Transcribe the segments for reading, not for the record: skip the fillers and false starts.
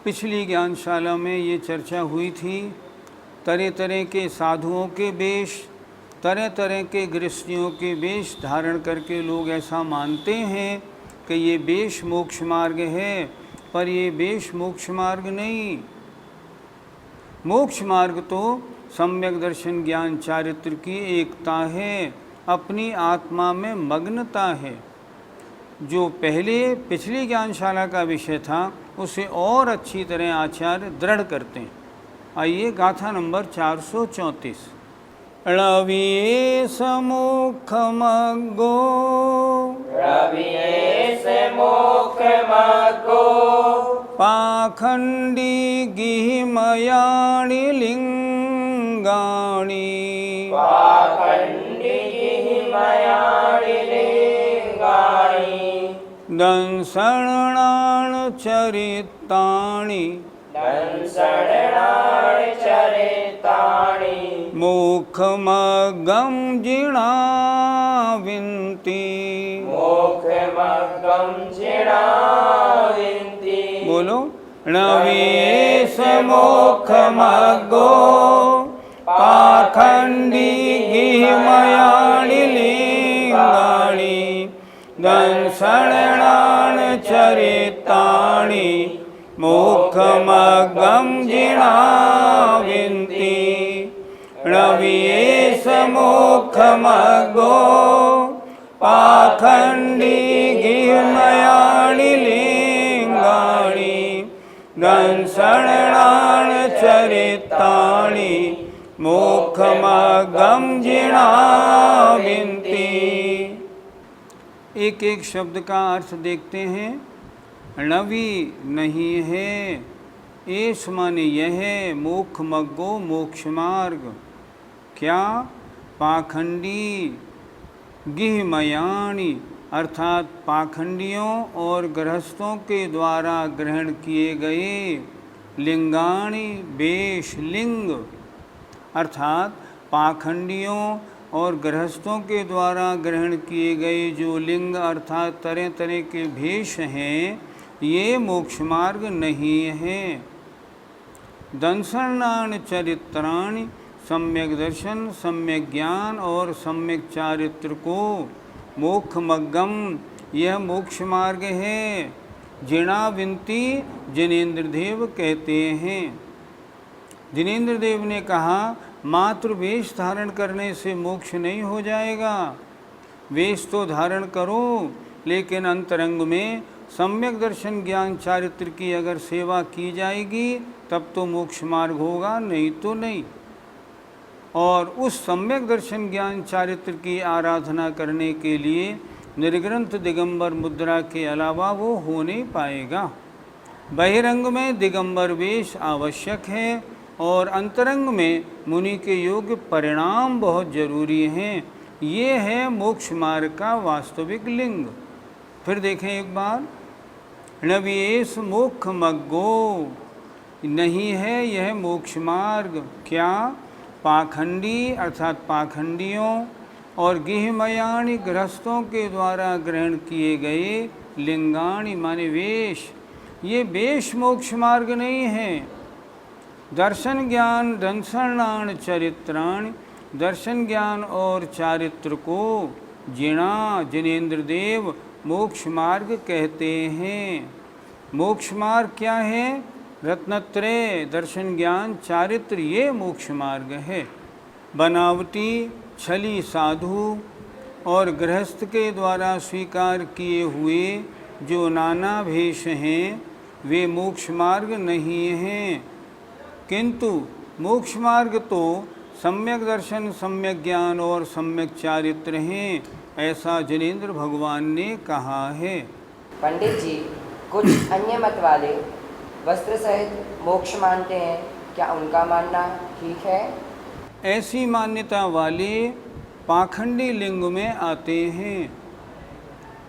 पिछली ज्ञानशाला में ये चर्चा हुई थी, तरह तरह के साधुओं के वेश, तरह तरह के गृहस्थियों के वेश धारण करके लोग ऐसा मानते हैं कि ये वेश मोक्ष मार्ग है, पर ये वेश मोक्ष मार्ग नहीं। मोक्ष मार्ग तो सम्यक दर्शन ज्ञान चारित्र की एकता है, अपनी आत्मा में मग्नता है। जो पिछली ज्ञानशाला का विषय था उसे और अच्छी तरह आचार्य दृढ़ करते हैं। आइए गाथा नंबर 434। रविये समुख मग्गो, रविये समुख मग्गो, पाखंडी गिहिमयाणि लिंगाणि, पाखंडी गिहिमयाणि लिंगाणि, दंसणान् चरितानि, दंसणानि चरितानि, मुखमग्गं जिणाविन्ति, मुखमग्गं जिणाविन्ति। बोलो। रविये समुखमग्गो, पाखंडी गिहिमयाणि लिंगाणि, दंसणान् चरितानि, मुखमग्गं जिणाविन्ति। रविये समुखमग्गो, पाखंडी गिहिमयाणि लिंगाणि, दंसणान् चरितानि, मुखमग्गं जिणाविन्ति। एक एक शब्द का अर्थ देखते हैं। णवी नहीं है, एस माने यह है, मोक्ष मग्गो मोक्ष मार्ग। क्या? पाखंडी गिहिमयाणि अर्थात पाखंडियों और गृहस्थों के द्वारा ग्रहण किए गए, लिंगाणि वेश लिंग अर्थात पाखंडियों और गृहस्थों के द्वारा ग्रहण किए गए जो लिंग अर्थात तरह तरह के भेष हैं, ये मोक्ष मार्ग नहीं है। दंसणानि चरित्राणि सम्यक दर्शन, सम्यक ज्ञान और सम्यक चारित्र को मोक्षमग्गम यह मोक्ष मार्ग है। जिणाविन्ति जिनेन्द्र देव कहते हैं। जिनेन्द्र देव ने कहा मात्र वेश धारण करने से मोक्ष नहीं हो जाएगा। वेश तो धारण करो, लेकिन अंतरंग में सम्यक दर्शन ज्ञान चारित्र की अगर सेवा की जाएगी तब तो मोक्ष मार्ग होगा, नहीं तो नहीं। और उस सम्यक दर्शन ज्ञान चारित्र की आराधना करने के लिए निर्ग्रंथ दिगंबर मुद्रा के अलावा वो हो नहीं पाएगा। बहिरंग में दिगंबर वेश आवश्यक है और अंतरंग में मुनि के योग्य परिणाम बहुत जरूरी हैं। ये है मोक्ष मार्ग का वास्तविक लिंग। फिर देखें एक बार। नवियेश मोक्ष मग्गो नहीं है यह मोक्ष मार्ग। क्या? पाखंडी अर्थात पाखंडियों और गिहिमयाणि गृहस्थों के द्वारा ग्रहण किए गए, लिंगाणि माने वेश, ये वेश मोक्ष मार्ग नहीं है। दर्शन ज्ञान दंसणान चरित्राणि दर्शन ज्ञान और चारित्र को जिणा जिनेन्द्र देव मोक्ष मार्ग कहते हैं। मोक्ष मार्ग क्या है? रत्नत्रय दर्शन ज्ञान चारित्र ये मोक्ष मार्ग है। बनावटी छली साधु और गृहस्थ के द्वारा स्वीकार किए हुए जो नाना भेष हैं वे मोक्ष मार्ग नहीं हैं, किंतु मोक्ष मार्ग तो सम्यक दर्शन, सम्यक ज्ञान और सम्यक चारित्र हैं, ऐसा जिनेन्द्र भगवान ने कहा है। पंडित जी, कुछ अन्य मत वाले वस्त्र सहित मोक्ष मानते हैं, क्या उनका मानना ठीक है? ऐसी मान्यता वाले पाखंडी लिंग में आते हैं।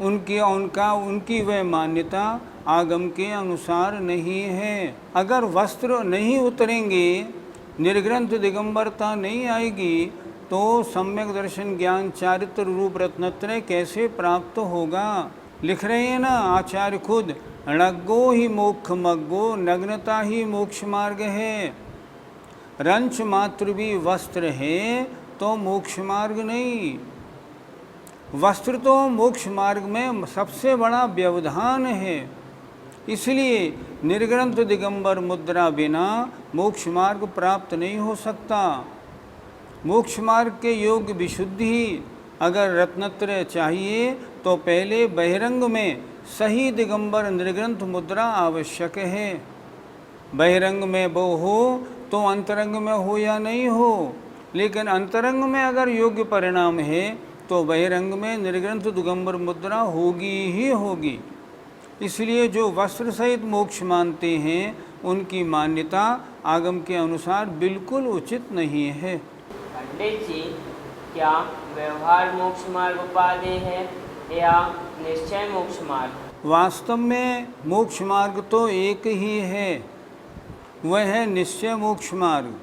उनकी वह मान्यता आगम के अनुसार नहीं है। अगर वस्त्र नहीं उतरेंगे, निर्ग्रंथ दिगंबरता नहीं आएगी, तो सम्यक दर्शन ज्ञान चारित्र रूप रत्नत्रय कैसे प्राप्त होगा? लिख रहे हैं ना आचार्य खुद, णग्गो ही मोक्ष मग्गो, नग्नता ही मोक्ष मार्ग है। रंच मात्र भी वस्त्र है तो मोक्ष मार्ग नहीं। वस्त्र तो मोक्ष मार्ग में सबसे बड़ा व्यवधान है। इसलिए निर्ग्रंथ दिगंबर मुद्रा बिना मोक्ष मार्ग प्राप्त नहीं हो सकता। मोक्ष मार्ग के योग्य विशुद्धि अगर रत्नत्रय चाहिए तो पहले बहिरंग में सही दिगंबर निर्ग्रंथ मुद्रा आवश्यक है। बहिरंग में वो हो तो अंतरंग में हो या नहीं हो, लेकिन अंतरंग में अगर योग्य परिणाम है तो बहिरंग में निर्ग्रंथ दिगंबर मुद्रा होगी ही होगी। इसलिए जो वस्त्र सहित मोक्ष मानते हैं उनकी मान्यता आगम के अनुसार बिल्कुल उचित नहीं है। पंडित जी, क्या व्यवहार मोक्ष मार्ग उपादेय है या निश्चय मोक्ष मार्ग? वास्तव में मोक्ष मार्ग तो एक ही है, वह है निश्चय मोक्ष मार्ग।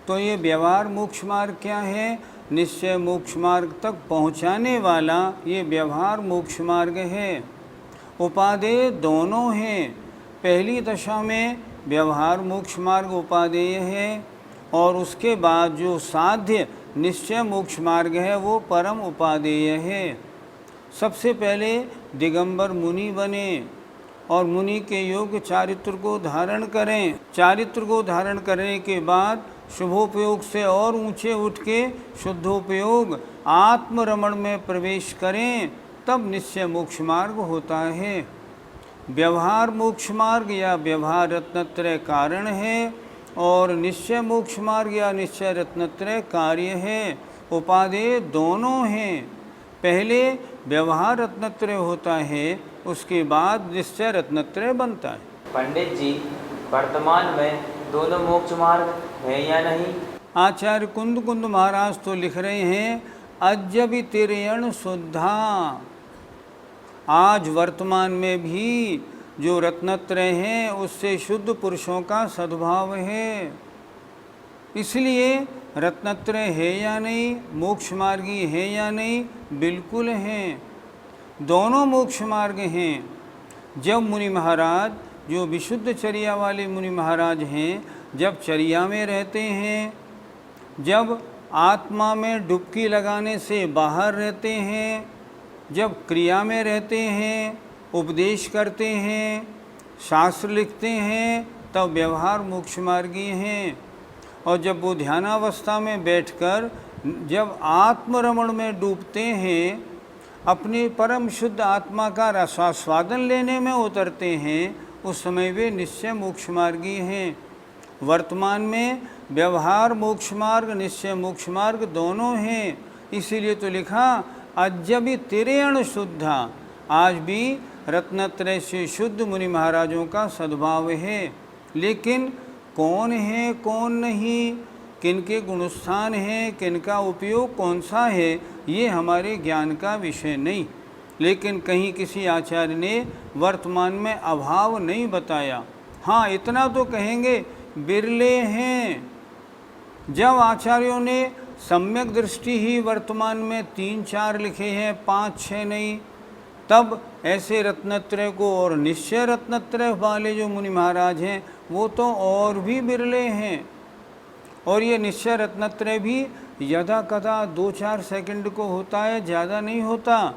तो ये व्यवहार मोक्ष मार्ग क्या है? निश्चय मोक्ष मार्ग तक पहुंचाने वाला ये व्यवहार मोक्ष मार्ग है। उपादेय दोनों हैं। पहली दशा में व्यवहार मोक्ष मार्ग उपादेय है और उसके बाद जो साध्य निश्चय मोक्ष मार्ग है वो परम उपादेय है। सबसे पहले दिगंबर मुनि बने और मुनि के योग्य चारित्र को धारण करें। चारित्र को धारण करने के बाद शुभोपयोग से और ऊंचे उठ के शुद्धोपयोग आत्मरमण में प्रवेश करें, तब निश्चय मोक्ष मार्ग होता है। व्यवहार मोक्ष मार्ग या व्यवहार रत्नत्रय कारण है और निश्चय मोक्ष मार्ग या निश्चय रत्नत्रय कार्य है। उपादेय दोनों हैं। पहले व्यवहार रत्नत्रय होता है, उसके बाद निश्चय रत्नत्रय बनता है। पंडित जी, वर्तमान में दोनों मोक्ष मार्ग है या नहीं? आचार्य कुंद कुंद महाराज तो लिख रहे हैं, अद्यपि तिरयण शुद्धा। आज वर्तमान में भी जो रत्नत्रय हैं उससे शुद्ध पुरुषों का सद्भाव है। इसलिए रत्नत्रय है या नहीं, मोक्ष मार्गी है या नहीं, बिल्कुल हैं। दोनों मोक्ष मार्ग हैं। जब मुनि महाराज जो विशुद्ध चर्या वाले मुनि महाराज हैं, जब चर्या में रहते हैं, जब आत्मा में डुबकी लगाने से बाहर रहते हैं, जब क्रिया में रहते हैं, उपदेश करते हैं, शास्त्र लिखते हैं, तब व्यवहार मोक्ष मार्गी हैं। और जब वो ध्यानावस्था में बैठकर जब आत्मरमण में डूबते हैं, अपनी परम शुद्ध आत्मा का रसास्वादन लेने में उतरते हैं, उस समय वे निश्चय मोक्ष मार्गी हैं। वर्तमान में व्यवहार मोक्ष मार्ग निश्चय मोक्ष मार्ग दोनों हैं। इसीलिए तो लिखा अद्यपि तिरयण शुद्धा। आज भी रत्नत्रय से शुद्ध मुनि महाराजों का सद्भाव है। लेकिन कौन है कौन नहीं, किनके गुणस्थान हैं, किनका उपयोग कौन सा है, ये हमारे ज्ञान का विषय नहीं। लेकिन कहीं किसी आचार्य ने वर्तमान में अभाव नहीं बताया। हाँ, इतना तो कहेंगे बिरले हैं। जब आचार्यों ने सम्यक दृष्टि ही वर्तमान में 3-4 लिखे हैं, 5-6 नहीं, तब ऐसे रत्नत्रय को और निश्चय रत्नत्रय वाले जो मुनि महाराज हैं वो तो और भी बिरले हैं। और ये निश्चय रत्नत्रय भी यदा कदा 2-4 सेकंड को होता है, ज़्यादा नहीं होता।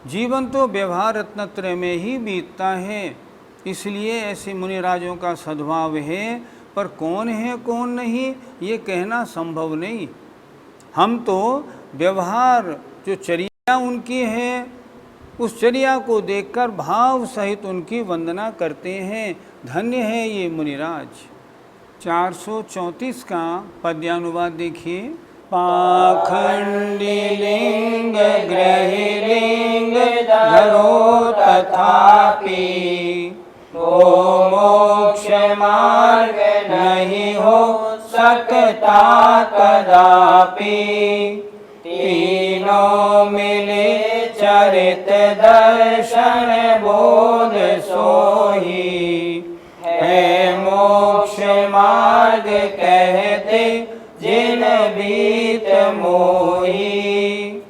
जीवन तो व्यवहार रत्नत्रय में ही बीतता है। इसलिए ऐसे मुनिराजों का सद्भाव है, पर कौन है कौन नहीं ये कहना संभव नहीं। हम तो व्यवहार जो चर्या उनकी है, उस चर्या को देखकर भाव सहित उनकी वंदना करते हैं। धन्य है ये मुनिराज। 434 का पद्यानुवाद देखिए। पाखंडी लिंग ग्रही लिंग धरो तथापि, वो मोक्ष मार्ग नहीं हो सकता कदापि। तीनों मिले चरित दर्शन बोध सोही, है मोक्ष मार्ग कहते जिन बीत मोही।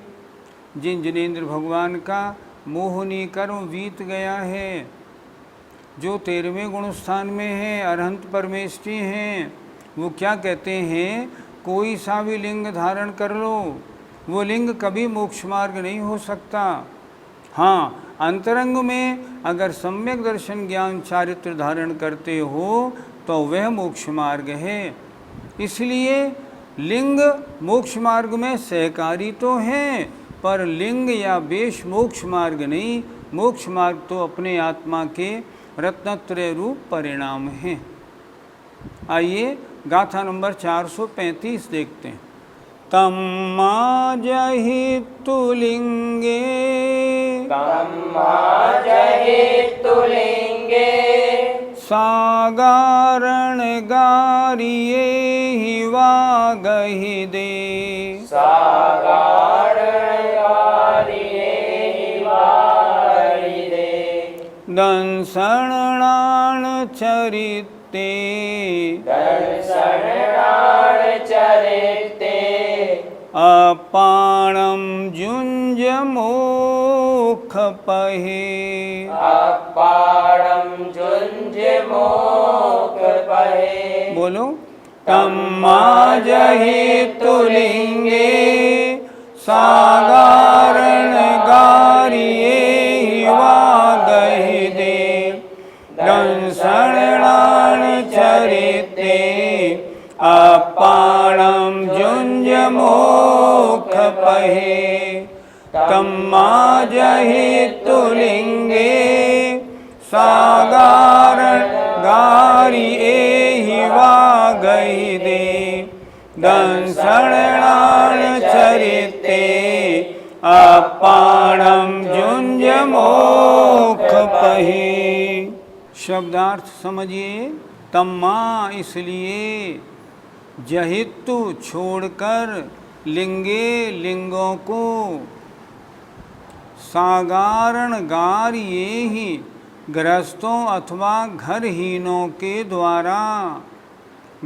जिन जिनेंद्र भगवान का मोहनी कर्म बीत गया है। जो 13वें गुण स्थान में है, अरहंत परमेष्ठी हैं, वो क्या कहते हैं, कोई सा भी लिंग धारण कर लो, वो लिंग कभी मोक्ष मार्ग नहीं हो सकता। हाँ, अंतरंग में अगर सम्यक दर्शन ज्ञान चारित्र धारण करते हो तो वह मोक्ष मार्ग है। इसलिए लिंग मोक्ष मार्ग में सहकारी तो हैं, पर लिंग या वेश मोक्ष मार्ग नहीं। मोक्ष मार्ग तो अपने आत्मा के रत्नत्रय रूप परिणाम हैं। आइए गाथा नंबर 435 देखते हैं। तम्मा जहितु लिंगे, तम्मा जहितु लिंगे, सागारण गारिये ही वागहि दे, सागारण गारिये ही वागहि दे, दंसणान चरिते, दर्शनाण चरिते, अपाणम जुंज मोख पहे, अपाणम जुंज मोख पहे। बोलो। तम्मा जहितु लिंगे, सागारण गारिये ही वागहि दे, दंसणान चरिते, अपाणम जुंज मोख पहे। तम्मा जहितु लिंगे, सागारण गारिये ही वागहि दे, दंसणान चरिते, अपाणम जुंज मोख पहे। शब्दार्थ समझिए। तम्मा इसलिए, जहितु छोड़कर, लिंगे लिंगों को, सागारण गार ये ही गृहस्थों अथवा घरहीनों के द्वारा,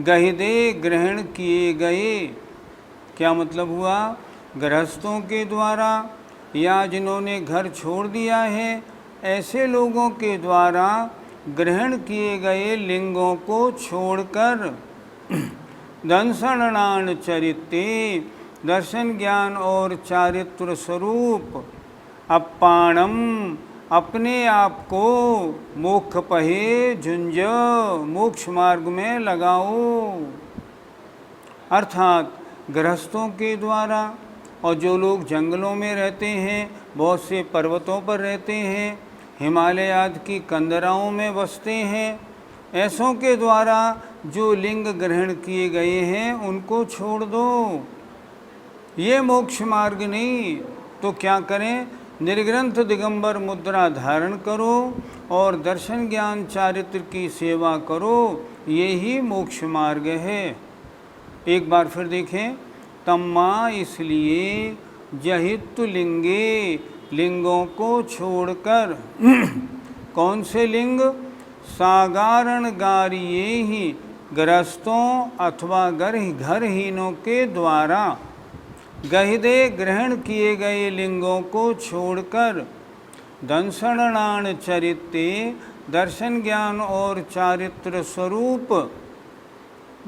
गहिदे ग्रहण किए गए। क्या मतलब हुआ? गृहस्थों के द्वारा या जिन्होंने घर छोड़ दिया है ऐसे लोगों के द्वारा ग्रहण किए गए लिंगों को छोड़कर दंसणान चरिते, दर्शन ज्ञान और चारित्र स्वरूप, अपाणम अपने आप को, मोक्ष पहे झुंझ मोक्ष मार्ग में लगाओ। अर्थात गृहस्थों के द्वारा, और जो लोग जंगलों में रहते हैं, बहुत से पर्वतों पर रहते हैं, हिमालय आदि की कंदराओं में बसते हैं, ऐसों के द्वारा जो लिंग ग्रहण किए गए हैं उनको छोड़ दो। ये मोक्ष मार्ग नहीं तो क्या करें? निर्ग्रंथ दिगंबर मुद्रा धारण करो और दर्शन ज्ञान चारित्र की सेवा करो, ये ही मोक्ष मार्ग है। एक बार फिर देखें। तम्मा इसलिए, जहितु लिंगे लिंगों को छोड़कर कौन से लिंग? सागारण गारिये ही गृहस्थों अथवा घरहीनों के द्वारा गहिदे ग्रहण किए गए लिंगों को छोड़कर दंसणान चरिते, दर्शन ज्ञान और चारित्र स्वरूप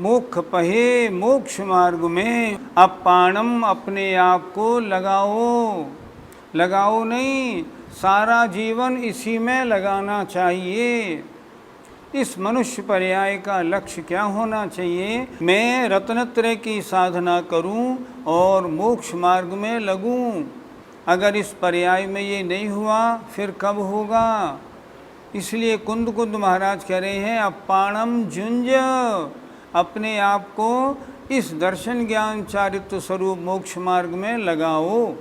मोक्ष पहे मोक्ष मार्ग में अपाणम अपने आप को लगाओ। लगाओ नहीं, सारा जीवन इसी में लगाना चाहिए। इस मनुष्य पर्याय का लक्ष्य क्या होना चाहिए? मैं रत्नत्रय की साधना करूं और मोक्ष मार्ग में लगूं। अगर इस पर्याय में ये नहीं हुआ फिर कब होगा? इसलिए कुंद महाराज कह रहे हैं अपाणम झुंझ, अपने आप को इस दर्शन ज्ञान चारित्र स्वरूप मोक्ष मार्ग में लगाओ।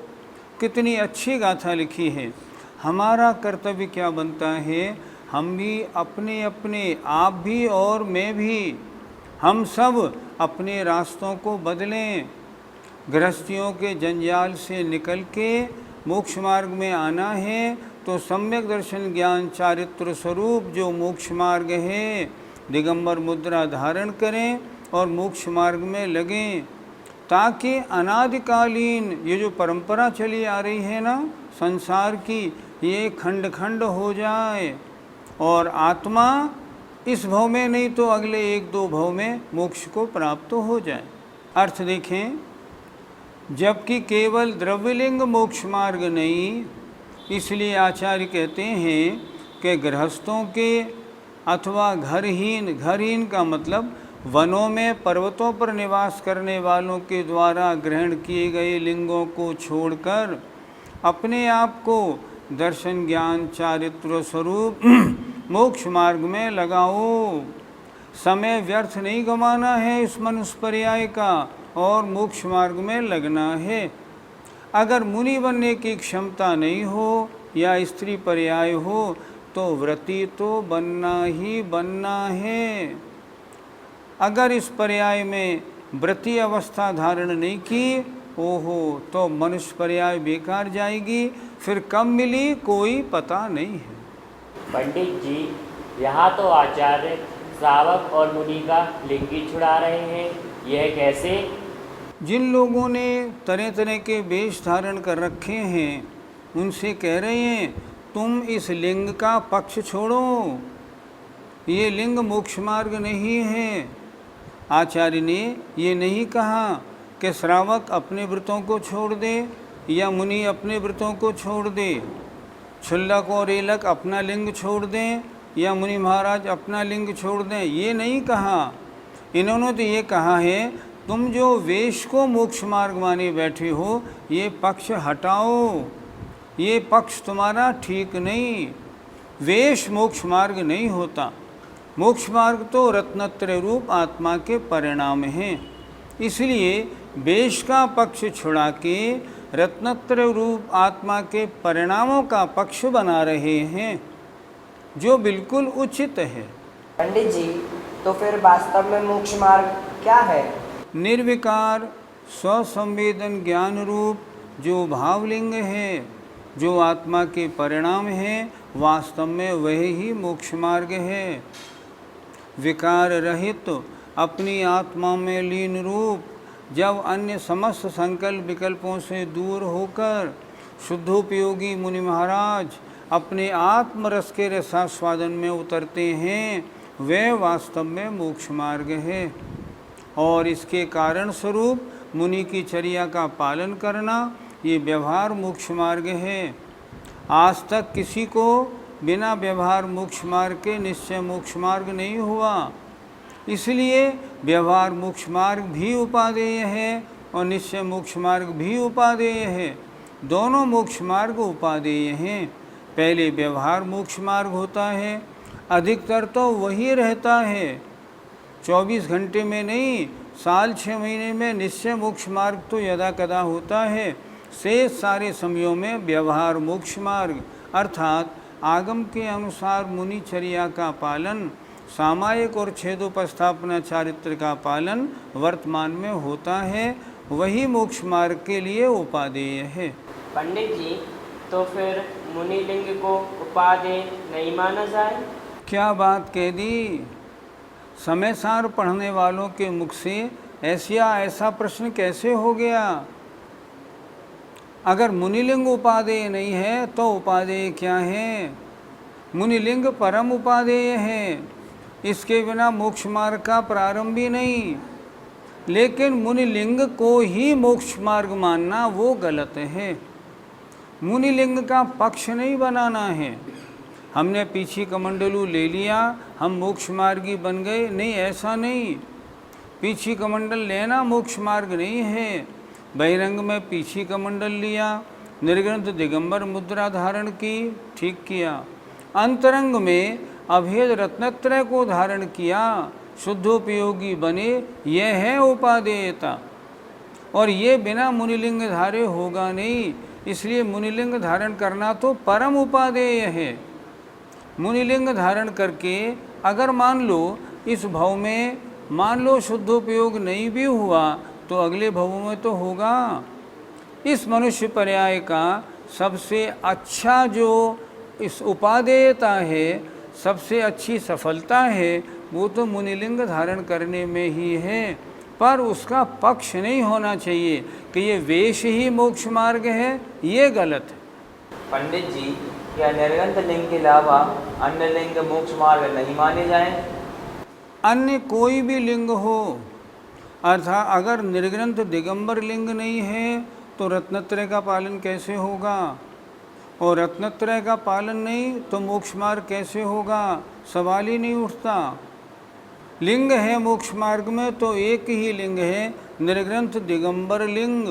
कितनी अच्छी गाथा लिखी है। हमारा कर्तव्य क्या बनता है? हम भी अपने अपने, आप भी और मैं भी, हम सब अपने रास्तों को बदलें। गृहस्थियों के जंजाल से निकल के मोक्ष मार्ग में आना है तो सम्यक दर्शन ज्ञान चारित्र स्वरूप जो मोक्ष मार्ग है, दिगंबर मुद्रा धारण करें और मोक्ष मार्ग में लगें, ताकि अनादिकालीन ये जो परंपरा चली आ रही है ना संसार की, ये खंड खंड हो जाए और आत्मा इस भव में नहीं तो अगले 1-2 भव में मोक्ष को प्राप्त हो जाए। अर्थ देखें, जबकि केवल द्रव्यलिंग मोक्ष मार्ग नहीं, इसलिए आचार्य कहते हैं कि गृहस्थों के अथवा घरहीन का मतलब वनों में पर्वतों पर निवास करने वालों के द्वारा ग्रहण किए गए लिंगों को छोड़कर अपने आप को दर्शन ज्ञान चारित्र स्वरूप मोक्ष मार्ग में लगाओ। समय व्यर्थ नहीं गंवाना है इस मनुष्य पर्याय का और मोक्ष मार्ग में लगना है। अगर मुनि बनने की क्षमता नहीं हो या स्त्री पर्याय हो तो व्रती तो बनना ही बनना है। अगर इस पर्याय में व्रती अवस्था धारण नहीं की, ओहो, तो मनुष्य पर्याय बेकार जाएगी, फिर कब मिली कोई पता नहीं है। पंडित जी, यहाँ तो आचार्य श्रावक और मुनि का लिंगी छुड़ा रहे हैं, यह कैसे? जिन लोगों ने तरह तरह के वेश धारण कर रखे हैं उनसे कह रहे हैं तुम इस लिंग का पक्ष छोड़ो, ये लिंग मोक्ष मार्ग नहीं है। आचार्य ने ये नहीं कहा कि श्रावक अपने व्रतों को छोड़ दे या मुनि अपने व्रतों को छोड़ दे, क्षुल्लक और रेलक अपना लिंग छोड़ दें या मुनि महाराज अपना लिंग छोड़ दें, ये नहीं कहा। इन्होंने तो ये कहा है तुम जो वेश को मोक्ष मार्ग माने बैठे हो ये पक्ष हटाओ, ये पक्ष तुम्हारा ठीक नहीं। वेश मोक्ष मार्ग नहीं होता, मोक्ष मार्ग तो रत्नत्रय रूप आत्मा के परिणाम हैं। इसलिए वेश का पक्ष छुड़ा के रत्नत्रय रूप आत्मा के परिणामों का पक्ष बना रहे हैं, जो बिल्कुल उचित है। पंडित जी, तो फिर वास्तव में मोक्ष मार्ग क्या है? निर्विकार स्वसंवेदन ज्ञान रूप जो भावलिंग है, जो आत्मा के परिणाम है, वास्तव में वही ही मोक्ष मार्ग है। विकार रहित अपनी आत्मा में लीन रूप, जब अन्य समस्त संकल्प विकल्पों से दूर होकर शुद्धोपयोगी मुनि महाराज अपने आत्मरस के रसास्वादन में उतरते हैं, वे वास्तव में मोक्ष मार्ग है। और इसके कारण स्वरूप मुनि की चर्या का पालन करना ये व्यवहार मोक्ष मार्ग है। आज तक किसी को बिना व्यवहार मोक्ष मार्ग के निश्चय मोक्ष मार्ग नहीं हुआ। इसलिए व्यवहार मोक्ष मार्ग भी उपादेय है और निश्चय मोक्ष मार्ग भी उपादेय है। दोनों मोक्ष मार्ग उपादेय हैं। पहले व्यवहार मोक्ष मार्ग होता है, अधिकतर तो वही रहता है। 24 घंटे में नहीं, साल 6 महीने में निश्चय मोक्ष मार्ग तो यदा कदा होता है। शेष सारे समयों में व्यवहार मोक्ष मार्ग अर्थात आगम के अनुसार मुनिचर्या का पालन, सामायिक और छेदोपस्थापना चारित्र का पालन वर्तमान में होता है, वही मोक्ष मार्ग के लिए उपादेय है। पंडित जी, तो फिर मुनि लिंग को उपादेय नहीं माना जाए? क्या बात कह दी। समय सार पढ़ने वालों के मुख से ऐसा प्रश्न कैसे हो गया? अगर मुनिलिंग उपादेय नहीं है तो उपादेय क्या है? मुनिलिंग परम उपादेय है, इसके बिना मोक्ष मार्ग का प्रारंभ ही नहीं। लेकिन मुनिलिंग को ही मोक्ष मार्ग मानना वो गलत है। मुनिलिंग का पक्ष नहीं बनाना है। हमने पीछी कमंडलू ले लिया, हम मोक्ष मार्गी बन गए, नहीं, ऐसा नहीं। पीछी कमंडल लेना मोक्ष मार्ग नहीं है। बहिरंग में पीछी कमंडल लिया, निर्ग्रंथ दिगंबर मुद्रा धारण की, ठीक किया। अंतरंग में अभेद रत्नत्रय को धारण किया, शुद्धोपयोगी बने, यह है उपादेयता। और ये बिना मुनिलिंग धारे होगा नहीं। इसलिए मुनिलिंग धारण करना तो परम उपादेय है। मुनिलिंग धारण करके अगर मान लो इस भव में मान लो शुद्धोपयोग नहीं भी हुआ तो अगले भवों में तो होगा। इस मनुष्य पर्याय का सबसे अच्छा जो इस उपादेयता है, सबसे अच्छी सफलता है, वो तो मुनिलिंग धारण करने में ही है। पर उसका पक्ष नहीं होना चाहिए कि ये वेश ही मोक्ष मार्ग है, ये गलत है। पंडित जी, क्या निर्गंत लिंग के अलावा अन्य लिंग मोक्ष मार्ग नहीं माने जाएं? अन्य कोई भी लिंग हो, अर्थात अगर निर्ग्रंथ दिगंबर लिंग नहीं है तो रत्नत्रय का पालन कैसे होगा, और रत्नत्रय का पालन नहीं तो मोक्ष मार्ग कैसे होगा, सवाल ही नहीं उठता। लिंग है मोक्ष मार्ग में तो एक ही लिंग है, निर्ग्रंथ दिगंबर लिंग,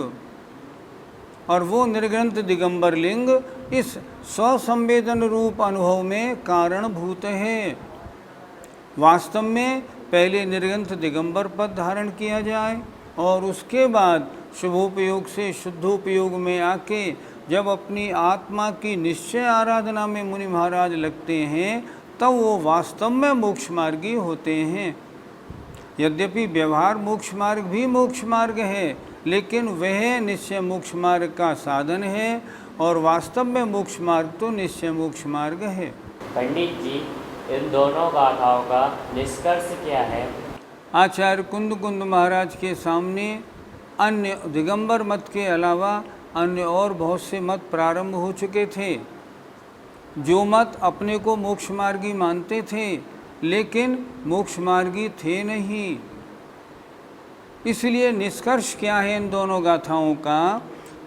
और वो निर्ग्रंथ दिगंबर लिंग इस स्वसंवेदन रूप अनुभव में कारणभूत है। वास्तव में पहले निर्ग्रंथ दिगंबर पद धारण किया जाए और उसके बाद शुभोपयोग से शुद्धोपयोग में आके जब अपनी आत्मा की निश्चय आराधना में मुनि महाराज लगते हैं तब वो वास्तव में मोक्ष मार्गी होते हैं। यद्यपि व्यवहार मोक्ष मार्ग भी मोक्ष मार्ग है, लेकिन वह निश्चय मोक्ष मार्ग का साधन है और वास्तव में मोक्ष मार्ग तो निश्चय मोक्ष मार्ग है। पंडित जी, इन दोनों गाथाओं का निष्कर्ष क्या है? आचार्य कुंद महाराज के सामने अन्य दिगंबर मत के अलावा अन्य और बहुत से मत प्रारंभ हो चुके थे, जो मत अपने को मोक्ष मार्गी मानते थे लेकिन मोक्ष मार्गी थे नहीं। इसलिए निष्कर्ष क्या है इन दोनों गाथाओं का,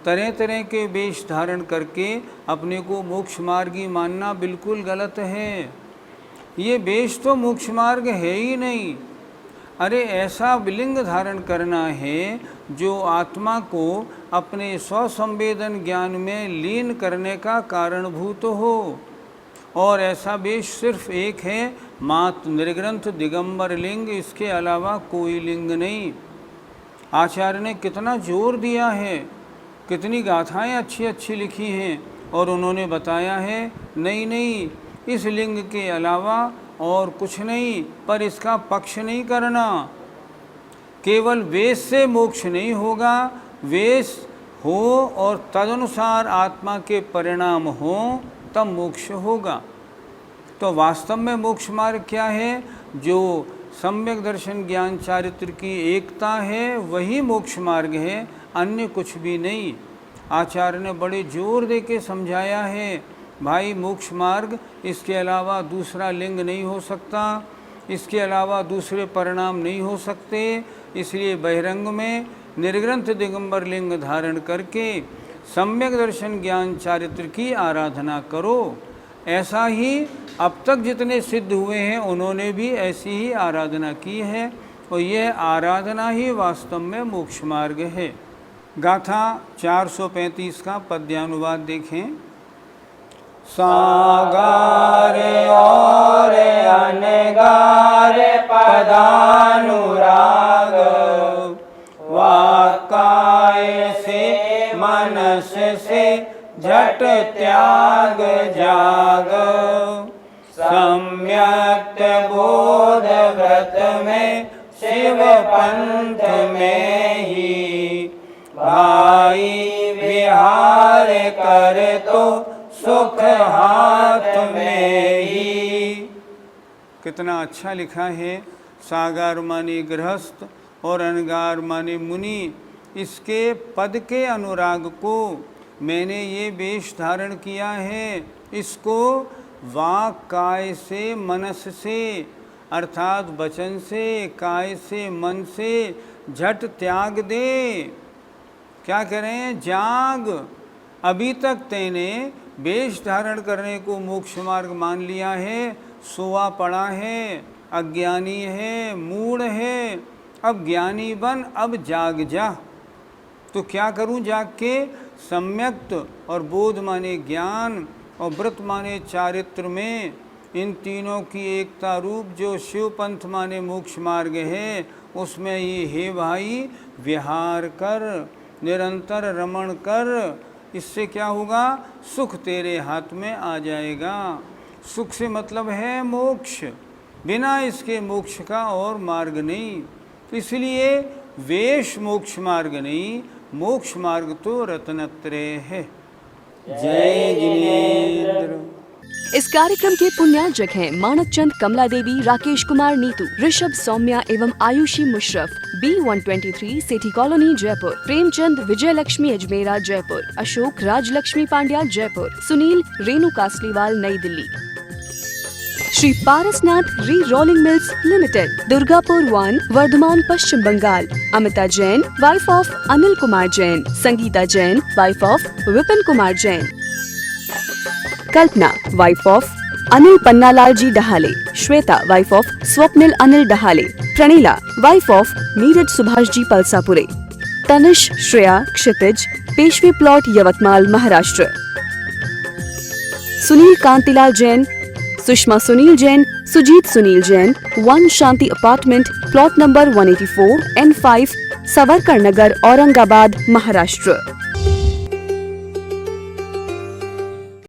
तरह तरह के वेश धारण करके अपने को मोक्ष मार्गी मानना बिल्कुल गलत है। ये वेश तो मोक्ष मार्ग है ही नहीं। अरे ऐसा विलिंग धारण करना है जो आत्मा को अपने स्वसंवेदन ज्ञान में लीन करने का कारणभूत हो, और ऐसा वेश सिर्फ एक है, मात्र निर्ग्रंथ दिगंबर लिंग, इसके अलावा कोई लिंग नहीं। आचार्य ने कितना जोर दिया है, कितनी गाथाएं अच्छी अच्छी लिखी हैं, और उन्होंने बताया है नहीं इस लिंग के अलावा और कुछ नहीं, पर इसका पक्ष नहीं करना। केवल वेश से मोक्ष नहीं होगा, वेश हो और तदनुसार आत्मा के परिणाम हो तब मोक्ष होगा। तो वास्तव में मोक्ष मार्ग क्या है? जो सम्यक दर्शन ज्ञान चारित्र की एकता है वही मोक्ष मार्ग है, अन्य कुछ भी नहीं। आचार्य ने बड़े जोर दे के समझाया है, भाई मोक्ष मार्ग इसके अलावा दूसरा लिंग नहीं हो सकता, इसके अलावा दूसरे परिणाम नहीं हो सकते। इसलिए बहिरंग में निर्ग्रंथ दिगंबर लिंग धारण करके सम्यक दर्शन ज्ञान चारित्र की आराधना करो। ऐसा ही अब तक जितने सिद्ध हुए हैं उन्होंने भी ऐसी ही आराधना की है, और यह आराधना ही वास्तव में मोक्ष मार्ग है। गाथा 435 का पद्यानुवाद देखें। सागार और अनगार पदानुराग, वाकाय से मनस से झट त्याग जाग, सम्यक बोध व्रत में शिव पंथ में ही, भाई विहार कर तो सुख हाथ में ही। कितना अच्छा लिखा है। सागार माने गृहस्थ और अनगार माने मुनि। इसके पद के अनुराग को मैंने ये वेश धारण किया है, इसको वाक काय से मनस से अर्थात वचन से काय से मन से झट त्याग दे। क्या करें? जाग। अभी तक तेने वेश धारण करने को मोक्ष मार्ग मान लिया है, सोआ पड़ा है, अज्ञानी है, मूढ़ है। अब ज्ञानी बन, अब जाग जा। तो क्या करूं जाग के? सम्यक्त और बोध माने ज्ञान और व्रत माने चारित्र में इन तीनों की एकता रूप जो शिव पंथ माने मोक्ष मार्ग है उसमें ये हे भाई विहार कर, निरंतर रमण कर। इससे क्या होगा? सुख तेरे हाथ में आ जाएगा। सुख से मतलब है मोक्ष, बिना इसके मोक्ष का और मार्ग नहीं। इसलिए वेश मोक्ष मार्ग नहीं, मोक्ष मार्ग तो रत्नत्रय है। जय जिनेन्द्र। इस कार्यक्रम के पुण्यार्जक हैं मानक चंद, कमला देवी, राकेश कुमार नीतू, ऋषभ, सौम्या एवं Ayushi Musharraf, B123 Sethi colony Jaipur, Premchand, Vijay Lakshmi Ajmera Jaipur, Ashok, Rajlakshmi Pandya Jaipur, Sunil, Renu Kasliwal Nai Delhi. Shri Parasnath re rolling mills limited, Durgapur 1, Vardhaman, Paschim Bengal. Amita Jain, wife of Anil Kumar Jain, Sangeeta Jain, wife of Vipin Kumar Jain, Kalpana, wife of Anil Pannalal ji Dahale, Shweta, wife of Swapnil Anil Dahale, Pranila, wife of Neeraj Subhash ji Palsapure, Tanish, Shreya, Kshitij, Peshwe plot, Yavatmal, Maharashtra. Sunil Kantilal Jain, Sushma Sunil Jain, Sujit Sunil Jain, 1 Shanti apartment, plot number 184 N5, Savarkar Nagar, Aurangabad, Maharashtra.